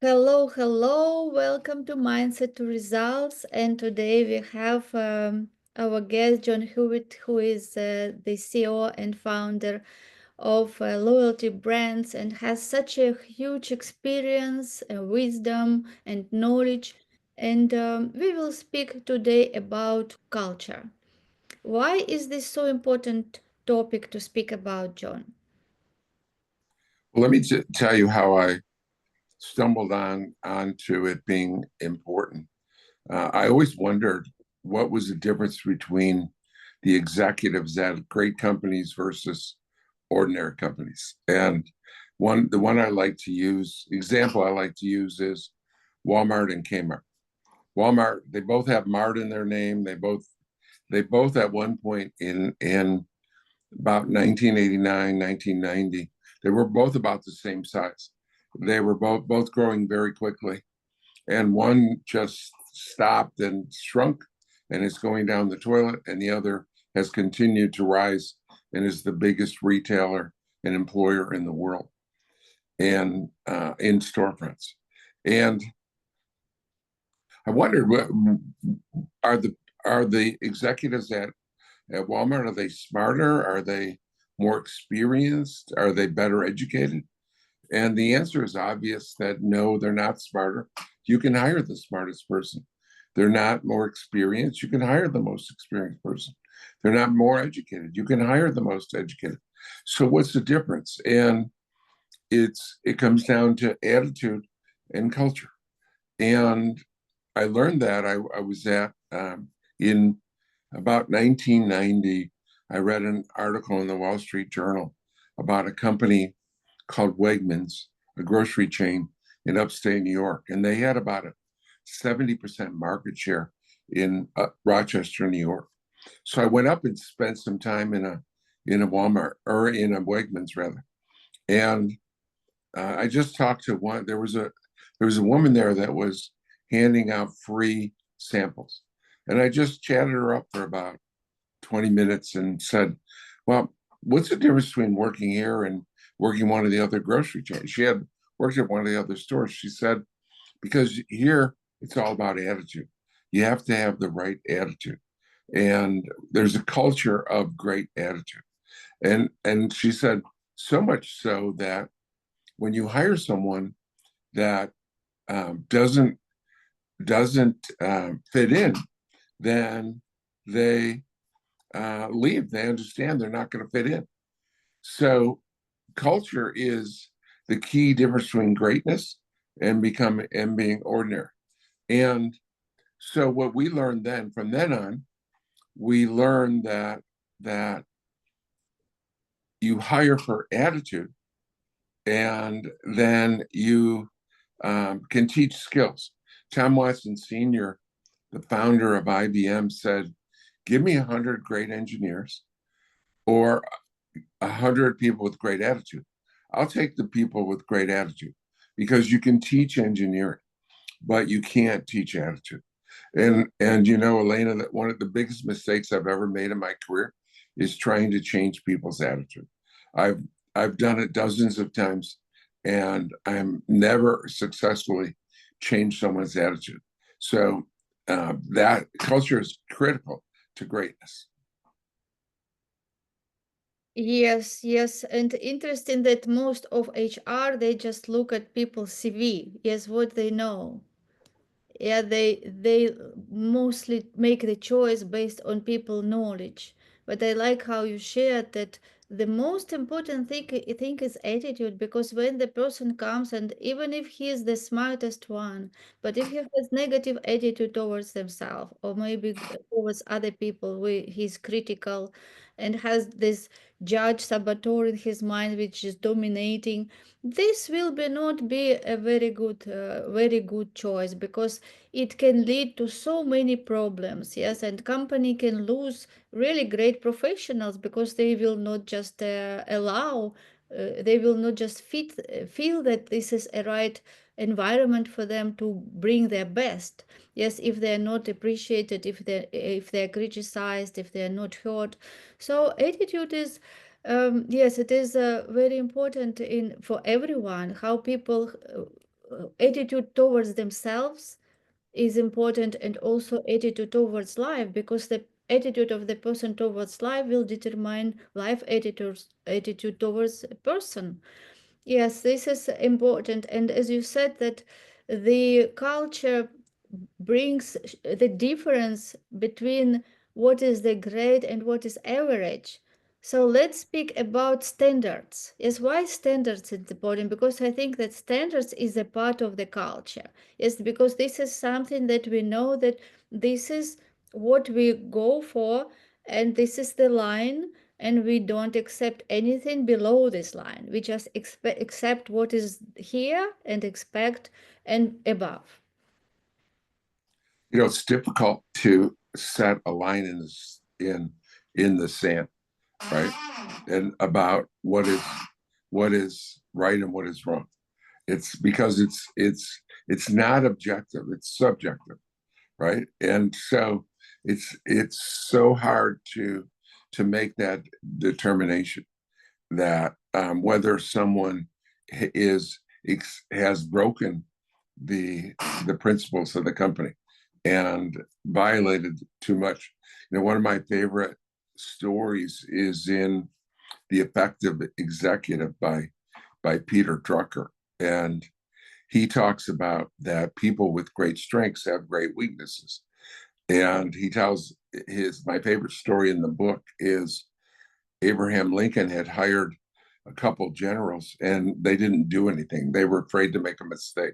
Hello, hello. Welcome to Mindset to Results. And today we have our guest, John Hewitt, who is the CEO and founder of loyalty brands and has such a huge experience, wisdom, and knowledge. And we will speak today about culture. Why is this so important topic to speak about, John? Well, let me tell you how I stumbled onto it being important. I always wondered what was the difference between the executives at great companies versus ordinary companies. And the one I like to use, example I like to use is Walmart and Kmart. Walmart, they both have Mart in their name. They both at one point in about 1989, 1990, they were both about the same size. They were both growing very quickly, and one just stopped and shrunk and is going down the toilet, and the other has continued to rise and is the biggest retailer and employer in the world and in storefronts. And I wondered, what are the executives at Walmart, are they smarter? Are they more experienced? Are they better educated? And the answer is obvious that no, they're not smarter. You can hire the smartest person. They're not more experienced. You can hire the most experienced person. They're not more educated. You can hire the most educated. So what's the difference? And it comes down to attitude and culture. And I learned that I was at in about 1990. I read an article in the Wall Street Journal about a company called Wegmans, a grocery chain in upstate New York, and they had about a 70% market share in Rochester, New York. So I went up and spent some time in a Walmart, or in a Wegmans rather, and I just talked to one. There was a woman there that was handing out free samples, and I just chatted her up for about 20 minutes and said, "Well, what's the difference between working here and working one of the other grocery chains?" She had worked at one of the other stores. She said, "Because here it's all about attitude. You have to have the right attitude, and there's a culture of great attitude." And she said, so much so that when you hire someone that doesn't fit in, then they leave. They understand they're not going to fit in. So culture is the key difference between greatness and being ordinary. And so what we learned then, from then on, we learned that you hire for attitude, and then you can teach skills. Tom Watson Sr., the founder of IBM, said, "Give me 100 great engineers or 100 people with great attitude. I'll take the people with great attitude, because you can teach engineering, but you can't teach attitude." And you know, Elena, that one of the biggest mistakes I've ever made in my career is trying to change people's attitude. I've I've done it dozens of times, and I'm never successfully changed someone's attitude. So that culture is critical to greatness. Yes, yes, and interesting that most of HR they just look at people's CV. Yes, what they know. Yeah, they mostly make the choice based on people knowledge. But I like how you shared that the most important thing I think is attitude, because when the person comes, and even if he is the smartest one, but if he has negative attitude towards themselves, or maybe towards other people where he's critical and has this judge saboteur in his mind which is dominating, this will be not be a very good choice, because it can lead to so many problems. Yes, and company can lose really great professionals, because they will not just allow they will not just feel that this is a right environment for them to bring their best. Yes, if they're not appreciated, if they're criticized, if they're not heard. So attitude is, yes, it is very important in for everyone, how people attitude towards themselves is important, and also attitude towards life, because the attitude of the person towards life will determine life attitude towards a person. Yes, this is important. And as you said, that the culture brings the difference between what is the grade and what is average. So let's speak about standards. Yes, why standards is important? Because I think that standards is a part of the culture. Yes, because this is something that we know that this is what we go for, and this is the line, and we don't accept anything below this line. We just accept what is here and expect and above. It's difficult to set a line in the sand, right? And about what is right and what is wrong. It's because it's not objective, it's subjective, right? And so it's so hard to make that determination that whether someone is has broken the the principles of the company and violated too much. One of my favorite stories is in The Effective Executive by Peter Drucker, and he talks about that people with great strengths have great weaknesses. And he tells his my favorite story in the book is Abraham Lincoln had hired a couple generals and they didn't do anything. They were afraid to make a mistake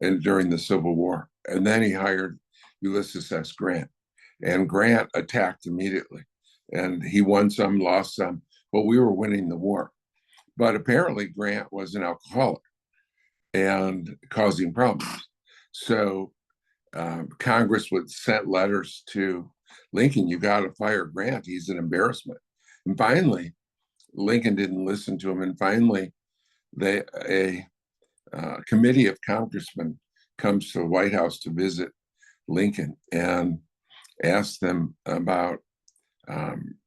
and during the Civil War. And then he hired Ulysses S. Grant. And Grant attacked immediately. And he won some, lost some, but we were winning the war. But apparently Grant was an alcoholic and causing problems. So Congress would send letters to Lincoln, you got to fire Grant. He's an embarrassment. And finally, Lincoln didn't listen to him. And finally, a committee of congressmen comes to the White House to visit Lincoln and asked them about,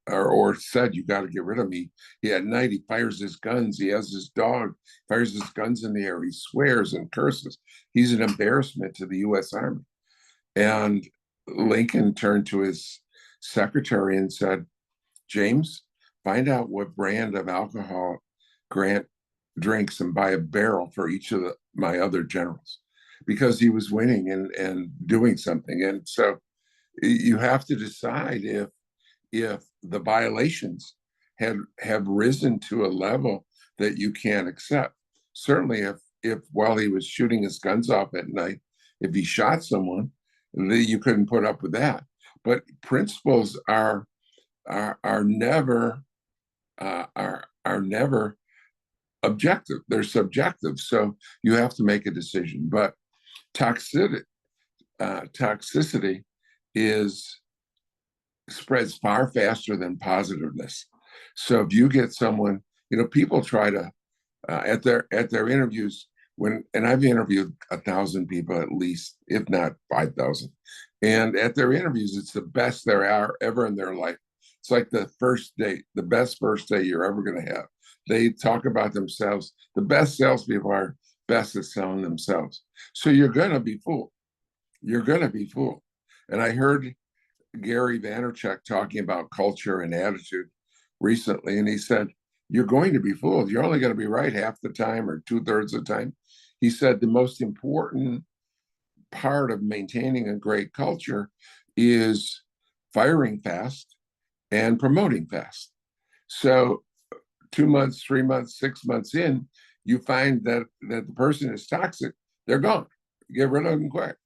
or said, you got to get rid of me. At night, he fires his guns. He has his dog, fires his guns in the air. He swears and curses. He's an embarrassment to the U.S. Army. And Lincoln turned to his secretary and said, James, find out what brand of alcohol Grant drinks and buy a barrel for each of my other generals, because he was winning and doing something. And so you have to decide if the violations have risen to a level that you can't accept. Certainly if while he was shooting his guns off at night, if he shot someone, you couldn't put up with that. But principles are never are never objective. They're subjective. So you have to make a decision. But toxicity toxicity is spreads far faster than positiveness. So if you get someone, people try to at their interviews and I've interviewed 1,000 people at least, if not 5,000, and at their interviews, it's the best they're ever in their life. It's like the first date, the best first date you're ever going to have. They talk about themselves. The best salespeople are best at selling themselves. So you're going to be fooled. You're going to be fooled. And I heard Gary Vaynerchuk talking about culture and attitude recently, and he said, you're going to be fooled. You're only going to be right half the time or 2/3 of the time. He said the most important part of maintaining a great culture is firing fast and promoting fast. So 2 months, 3 months, 6 months in, you find that the person is toxic, they're gone. Get rid of them quick.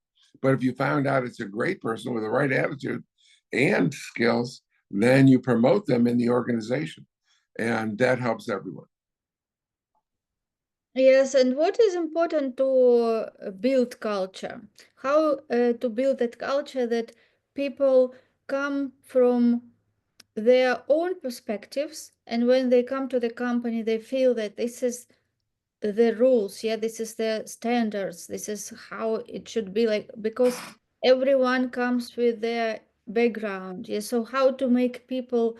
But if you found out it's a great person with the right attitude and skills, then you promote them in the organization. And that helps everyone. Yes, and what is important to build culture? How to build that culture that people come from their own perspectives, and when they come to the company, they feel that this is the rules, yeah, this is the standards, this is how it should be, like, because everyone comes with their background. Yeah, so how to make people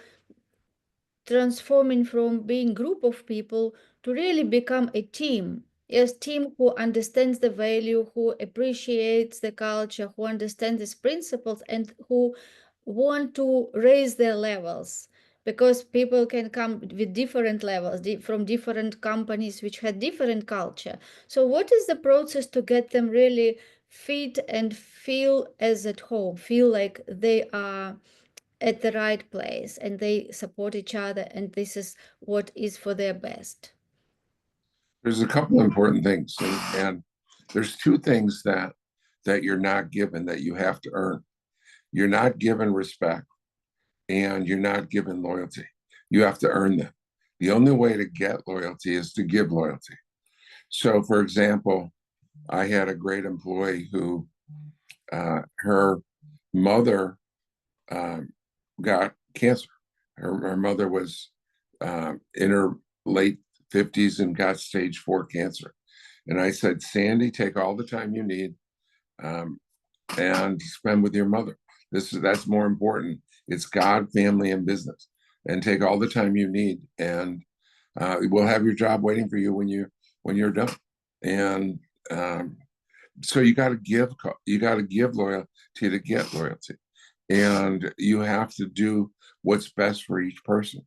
transforming from being group of people to really become a team. Yes, team who understands the value, who appreciates the culture, who understands these principles, and who want to raise their levels, because people can come with different levels from different companies which had different culture. So what is the process to get them really fit and feel as at home, feel like they are at the right place and they support each other and this is what is for their best? There's a couple important things, and there's two things that you're not given that you have to earn. You're not given respect, and you're not given loyalty. You have to earn them. The only way to get loyalty is to give loyalty. So, for example, I had a great employee who her mother got cancer. Her mother was in her late 50s and got stage 4 cancer. And I said, Sandy, take all the time you need um, and spend with your mother. That's more important. It's God, family, and business. And take all the time you need, and we'll have your job waiting for you when you're done. And so you got to give loyalty to get loyalty, and you have to do what's best for each person.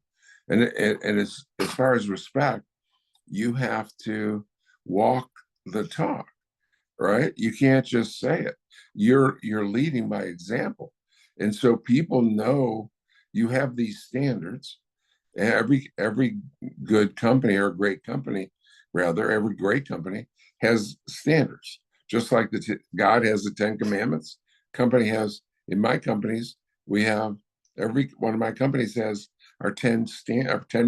And as far as respect, you have to walk the talk, right? You can't just say it. You're leading by example. And so people know you have these standards. Every good company, or great company, rather, every great company has standards. Just like God has the 10 Commandments, company has, in my companies, we have, every one of my companies has our 10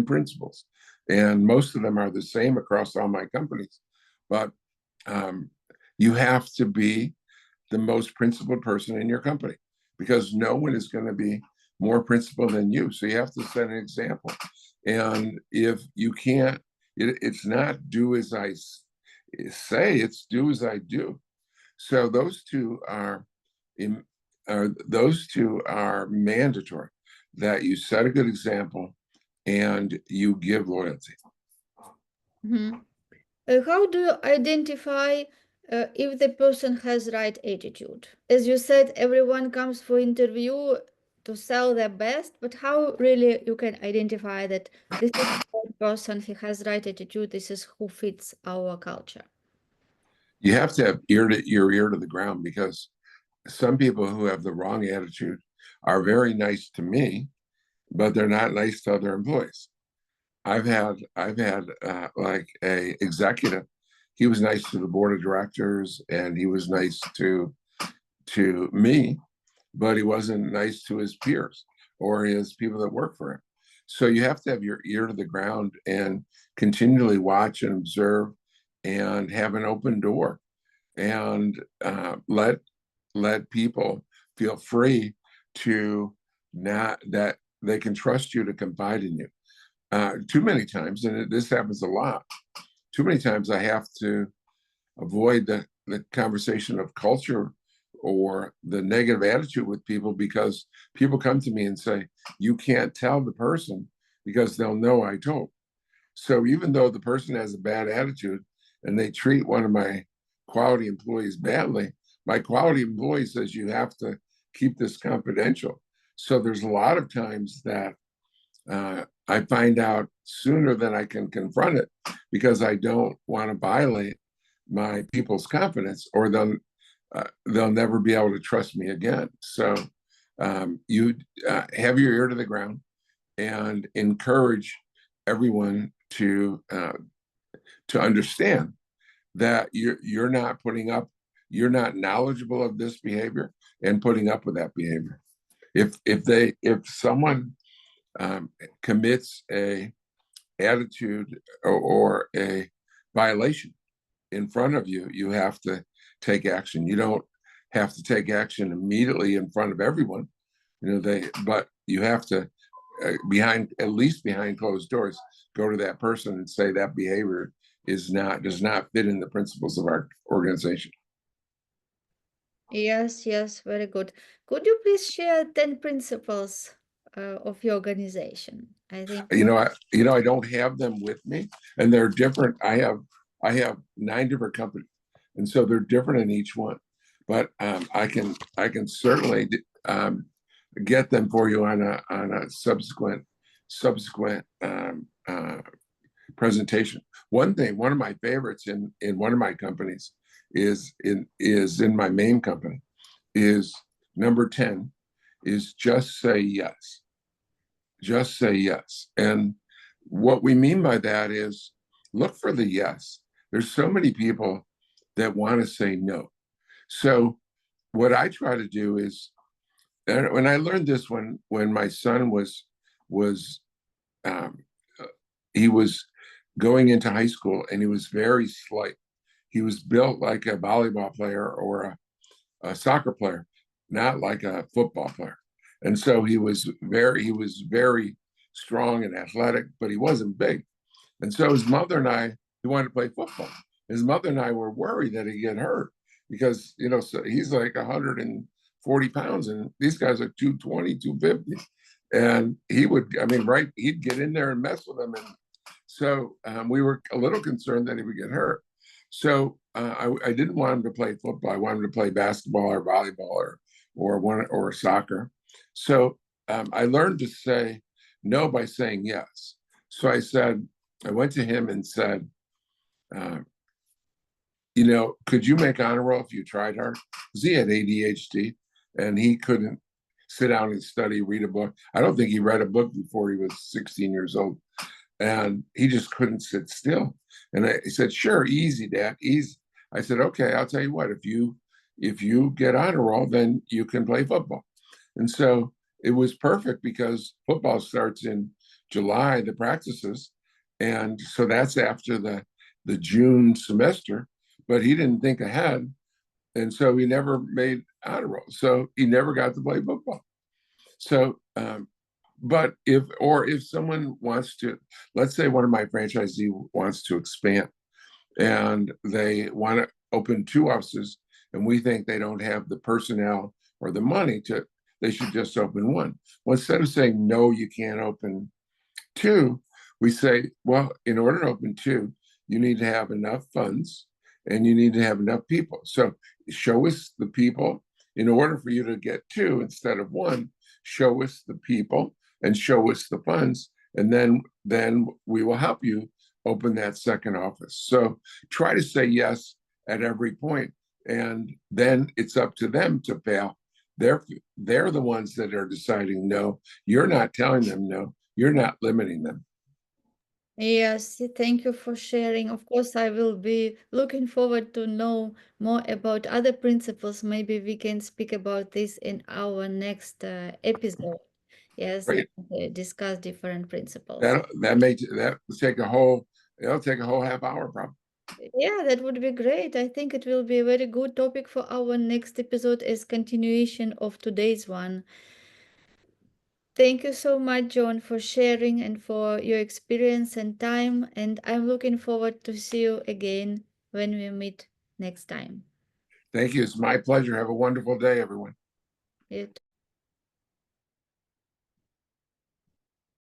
principles. And most of them are the same across all my companies. But um, you have to be the most principled person in your company, because no one is going to be more principled than you. So you have to set an example. And if you can't, it's not do as I say, it's do as I do. So those two are mandatory, that you set a good example and you give loyalty. Mhm. How do you identify if the person has right attitude? As you said, everyone comes for interview to sell their best, but how really you can identify that this is the right person, he has right attitude, this is who fits our culture? You have to have your ear to the ground, because some people who have the wrong attitude are very nice to me, but they're not nice to other employees. I've had like a executive. He was nice to the board of directors, and he was nice to me, but he wasn't nice to his peers or his people that work for him. So you have to have your ear to the ground and continually watch and observe and have an open door, and let people feel free to, not that they can trust you to confide in you. Too many times, and this happens a lot, too many times I have to avoid the conversation of culture or the negative attitude with people, because people come to me and say, you can't tell the person because they'll know I don't. So even though the person has a bad attitude and they treat one of my quality employees badly, my quality employee says you have to keep this confidential. So there's a lot of times that I find out sooner than I can confront it, because I don't want to violate my people's confidence, or they'll never be able to trust me again. So you have your ear to the ground and encourage everyone to understand that you're not knowledgeable of this behavior and putting up with that behavior. If someone commits a attitude or a violation in front of you, you have to take action. You don't have to take action immediately in front of everyone, but you have to, at least behind closed doors, go to that person and say that behavior does not fit in the principles of our organization. Yes, yes, very good. Could you please share 10 principles of your organization? I think. I don't have them with me, and they're different. I have I have 9 different companies, and so they're different in each one. But I can certainly get them for you on a subsequent presentation. One of my favorites in one of my companies is in my main company is number 10 is just say yes. Just say yes. And what we mean by that is look for the yes. There's so many people that want to say no. So what I try to do is, and when I learned this when my son was um, he was going into high school and he was very slight. He was built like a volleyball player or a soccer player, not like a football player. And so he was very strong and athletic, but he wasn't big. And so his mother and I, he wanted to play football. His mother and I were worried that he'd get hurt because, so he's like 140 pounds and these guys are 220, 250. And he'd get in there and mess with them. And so we were a little concerned that he would get hurt. So I didn't want him to play football. I wanted him to play basketball or volleyball or soccer. So I learned to say no by saying yes. So I went to him and said, uh, could you make honor roll if you tried hard? Because he had ADHD and he couldn't sit down and study, read a book. I don't think he read a book before he was 16 years old. And he just couldn't sit still. And he said, sure, easy, Dad, easy. I said, okay, I'll tell you what, if you get honor roll, then you can play football. And so it was perfect because football starts in July, the practices. And so that's after the June semester, but he didn't think ahead. And so he never made honor roll. So he never got to play football. So, but if someone wants to, let's say one of my franchisee wants to expand and they want to open 2 offices and we think they don't have the personnel or the money they should just open one. Well, instead of saying, no, you can't open 2, we say, well, in order to open 2, you need to have enough funds and you need to have enough people. So show us the people. In order for you to get 2 instead of 1, show us the people and show us the funds, and then we will help you open that second office. So try to say yes at every point, and then it's up to them to fail. They're the ones that are deciding no. You're not telling them no. You're not limiting them. Yes, thank you for sharing. Of course, I will be looking forward to know more about other principles. Maybe we can speak about this in our next episode. Yes, Right? discuss different principles. That take a whole it'll take a whole half hour probably. Yeah, that would be great. I think it will be a very good topic for our next episode as continuation of today's one. Thank you so much, John, for sharing and for your experience and time. And I'm looking forward to see you again when we meet next time. Thank you. It's my pleasure. Have a wonderful day, everyone. You